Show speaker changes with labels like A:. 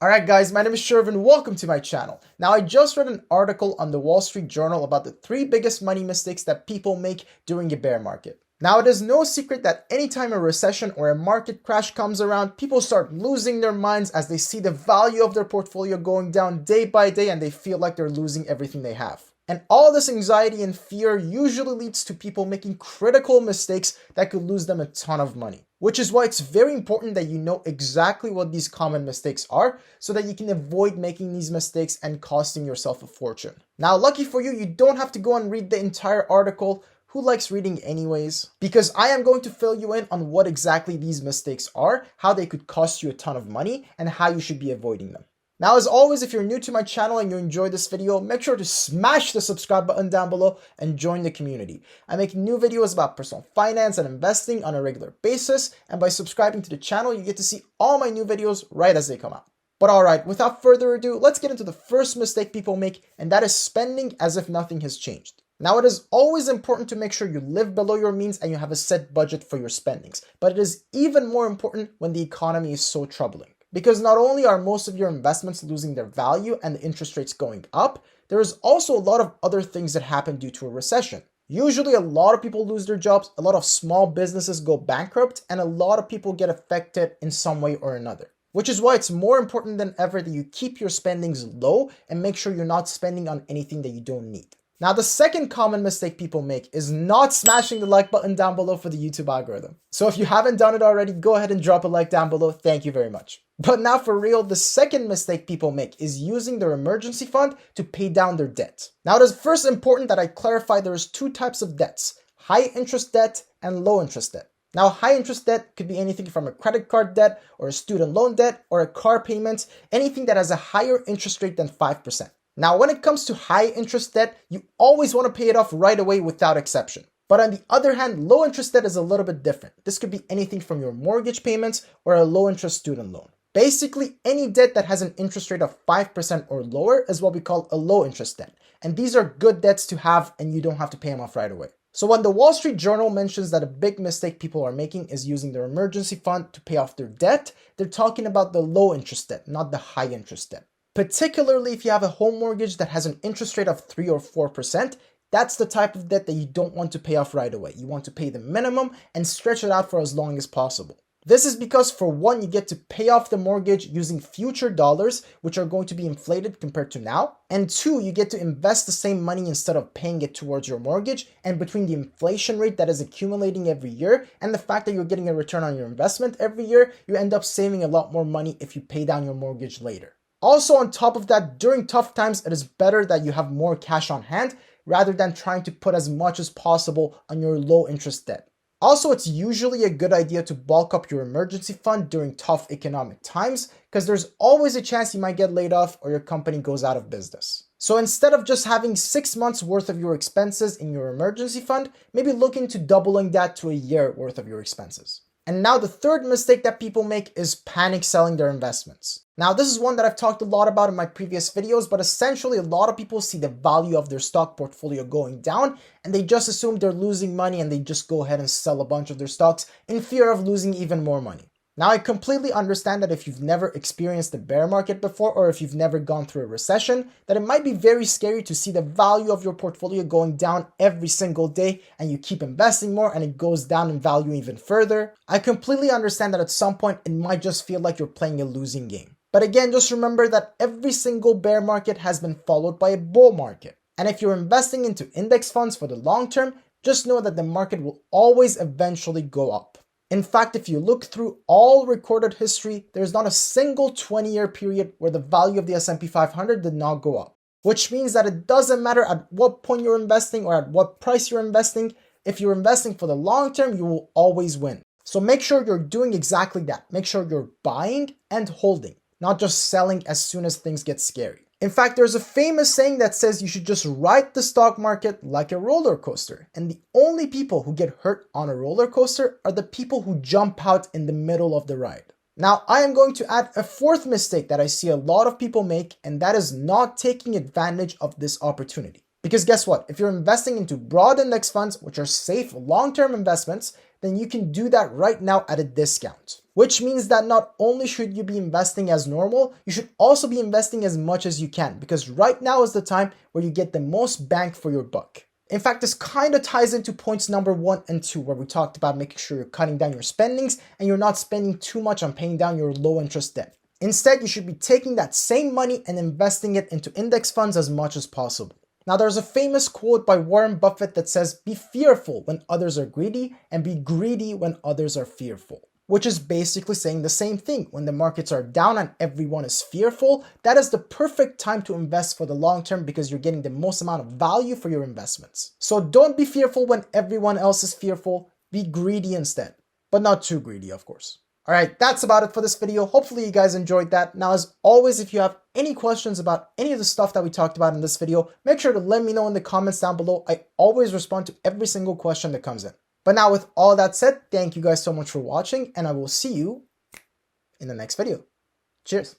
A: Alright guys, my name is Shervin, welcome to my channel. Now I just read an article on the Wall Street Journal about the 3 biggest money mistakes that people make during a bear market. Now it is no secret that anytime a recession or a market crash comes around, people start losing their minds as they see the value of their portfolio going down day by day and they feel like they're losing everything they have. And all this anxiety and fear usually leads to people making critical mistakes that could lose them a ton of money. Which is why it's very important that you know exactly what these common mistakes are so that you can avoid making these mistakes and costing yourself a fortune. Now, lucky for you, you don't have to go and read the entire article. Who likes reading anyways? Because I am going to fill you in on what exactly these mistakes are, how they could cost you a ton of money, and how you should be avoiding them. Now, as always, if you're new to my channel and you enjoyed this video, make sure to smash the subscribe button down below and join the community. I make new videos about personal finance and investing on a regular basis, and by subscribing to the channel, you get to see all my new videos right as they come out. But alright, without further ado, let's get into the first mistake people make, and that is spending as if nothing has changed. Now, it is always important to make sure you live below your means and you have a set budget for your spendings, but it is even more important when the economy is so troubling. Because not only are most of your investments losing their value and the interest rates going up, there is also a lot of other things that happen due to a recession. Usually a lot of people lose their jobs, a lot of small businesses go bankrupt, and a lot of people get affected in some way or another. Which is why it's more important than ever that you keep your spendings low and make sure you're not spending on anything that you don't need. Now, the second common mistake people make is not smashing the like button down below for the YouTube algorithm. So if you haven't done it already, go ahead and drop a like down below. Thank you very much. But now for real, the second mistake people make is using their emergency fund to pay down their debt. Now, it is first important that I clarify there's 2 types of debts: high interest debt and low interest debt. Now, high interest debt could be anything from a credit card debt or a student loan debt or a car payment, anything that has a higher interest rate than 5%. Now, when it comes to high interest debt, you always want to pay it off right away without exception. But on the other hand, low interest debt is a little bit different. This could be anything from your mortgage payments or a low interest student loan. Basically, any debt that has an interest rate of 5% or lower is what we call a low interest debt. And these are good debts to have and you don't have to pay them off right away. So when the Wall Street Journal mentions that a big mistake people are making is using their emergency fund to pay off their debt, they're talking about the low interest debt, not the high interest debt. Particularly if you have a home mortgage that has an interest rate of 3 or 4%, that's the type of debt that you don't want to pay off right away. You want to pay the minimum and stretch it out for as long as possible. This is because, for one, you get to pay off the mortgage using future dollars, which are going to be inflated compared to now. And 2, you get to invest the same money instead of paying it towards your mortgage. And between the inflation rate that is accumulating every year and the fact that you're getting a return on your investment every year, you end up saving a lot more money if you pay down your mortgage later. Also, on top of that, during tough times, it is better that you have more cash on hand rather than trying to put as much as possible on your low interest debt. Also, it's usually a good idea to bulk up your emergency fund during tough economic times because there's always a chance you might get laid off or your company goes out of business. So instead of just having 6 months worth of your expenses in your emergency fund, maybe look into doubling that to a year worth of your expenses. And now the third mistake that people make is panic selling their investments. Now, this is one that I've talked a lot about in my previous videos, but essentially a lot of people see the value of their stock portfolio going down and they just assume they're losing money and they just go ahead and sell a bunch of their stocks in fear of losing even more money. Now, I completely understand that if you've never experienced a bear market before or if you've never gone through a recession, that it might be very scary to see the value of your portfolio going down every single day and you keep investing more and it goes down in value even further. I completely understand that at some point it might just feel like you're playing a losing game. But again, just remember that every single bear market has been followed by a bull market. And if you're investing into index funds for the long term, just know that the market will always eventually go up. In fact, if you look through all recorded history, there's not a single 20-year period where the value of the S&P 500 did not go up. Which means that it doesn't matter at what point you're investing or at what price you're investing, if you're investing for the long term, you will always win. So make sure you're doing exactly that. Make sure you're buying and holding, not just selling as soon as things get scary. In fact, there's a famous saying that says you should just ride the stock market like a roller coaster. And the only people who get hurt on a roller coaster are the people who jump out in the middle of the ride. Now, I am going to add a fourth mistake that I see a lot of people make, and that is not taking advantage of this opportunity. Because guess what? If you're investing into broad index funds, which are safe long-term investments, then you can do that right now at a discount. Which means that not only should you be investing as normal, you should also be investing as much as you can, because right now is the time where you get the most bang for your buck. In fact, this kind of ties into points number 1 and 2, where we talked about making sure you're cutting down your spendings and you're not spending too much on paying down your low interest debt. Instead, you should be taking that same money and investing it into index funds as much as possible. Now, there's a famous quote by Warren Buffett that says, "Be fearful when others are greedy and be greedy when others are fearful." Which is basically saying the same thing. When the markets are down and everyone is fearful, that is the perfect time to invest for the long term, because you're getting the most amount of value for your investments. So don't be fearful when everyone else is fearful. Be greedy instead, but not too greedy, of course. All right, that's about it for this video. Hopefully you guys enjoyed that. Now, as always, if you have any questions about any of the stuff that we talked about in this video, make sure to let me know in the comments down below. I always respond to every single question that comes in. But now, with all that said, thank you guys so much for watching, and I will see you in the next video. Cheers.